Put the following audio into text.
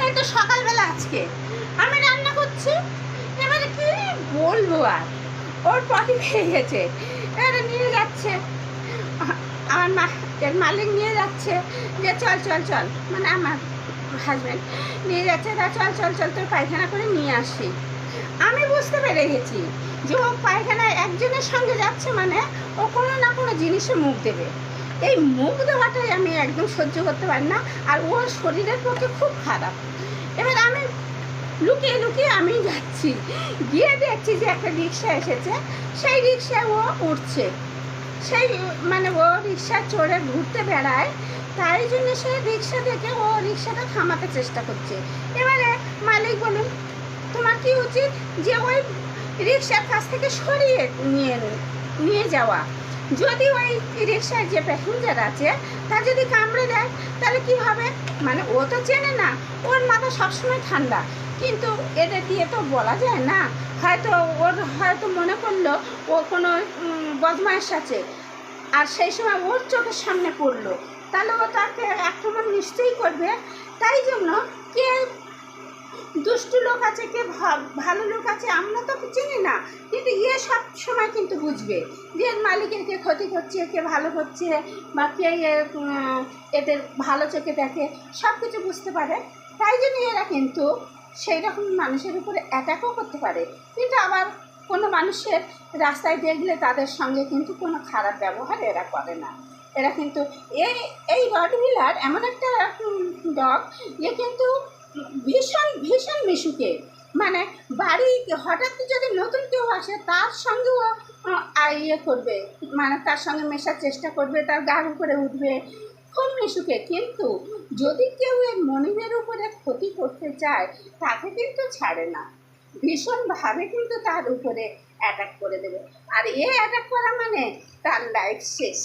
এই তো সকালবেলা আজকে আমি রান্না করছি, এবারে কি বলবো আর, ওর পটি খেয়ে গেছে, এবারে নিয়ে যাচ্ছে আমার এর মালিক নিয়ে যাচ্ছে যে চল চল চল, মানে আমার হাজব্যান্ড নিয়ে যাচ্ছে, তা চল চল চল তোর পায়খানা করে নিয়ে আসি। আমি বুঝতে পেরে গেছি যে ও পায়খানায় একজনের সঙ্গে যাচ্ছে, মানে ও কোনো না কোনো জিনিসে মুখ দেবে। এই মুখ দেওয়াটাই আমি একদম সহ্য করতে পারি না, আর ওর শরীরের পক্ষে খুব খারাপ। এবার আমি লুকিয়ে লুকিয়ে আমি যাচ্ছি, গিয়ে দেখছি যে একটা রিক্সা এসেছে, সেই রিক্সায় ও উঠছে, সেই মানে ও রিক্সা চড়ে ঘুরতে বেড়ায়, তাই জন্য সে রিক্সা থেকে ও রিক্সাটা থামাতে চেষ্টা করছে। এবারে মালিক বলুন, তোমার কি উচিত যে ওই রিক্সার কাছ থেকে সরিয়ে নিয়ে যাওয়া। যদি ওই রিক্সায় যে প্যাসেঞ্জার আছে তা যদি কামড়ে দেয় তাহলে কি হবে, মানে ও তো চেনে না, ওর মাথা সবসময় ঠান্ডা, কিন্তু এদের দিয়ে তো বলা যায় না, হয়তো ওর হয়তো মনে করলো ও কোনো বদমাইশ আছে, আর সেই সময় ওর চোখের সামনে পড়লো, তাহলে ও তাকে আক্রমণ নিশ্চয়ই করবে। তাই জন্য কে দুষ্টু লোক আছে, কে ভালো লোক আছে আমরা তো চিনি না, কিন্তু সব সময় কিন্তু বুঝবে যে মালিকের কে ক্ষতি করছে, কে ভালো করছে, বা কে এদের ভালো চোখে দেখে, সব কিছু বুঝতে পারে। তাই জন্য এরা কিন্তু সেই রকম মানুষের উপরে অ্যাটাকও করতে পারে, কিন্তু আবার কোনো মানুষের রাস্তায় দেখলে তাদের সঙ্গে কিন্তু কোনো খারাপ ব্যবহার এরা করে না। এরা কিন্তু এই রটভিলার এমন একটা ডগ, কিন্তু ভীষণ ভীষণ মিশুকে, মানে বাড়ি হঠাৎ যদি নতুন কেউ আসে তার সঙ্গেও ইয়ে করবে, মানে তার সঙ্গে মেশার চেষ্টা করবে, তার গার উপরে উঠবে, খুব মিশুকে। কিন্তু যদি কেউ এর মনিবের উপরে ক্ষতি করতে চায় তাকে কিন্তু ছাড়ে না, ভীষণভাবে কিন্তু তার উপরে অ্যাটাক করে দেবে, আর অ্যাটাক করা মানে তার লাইফ শেষ।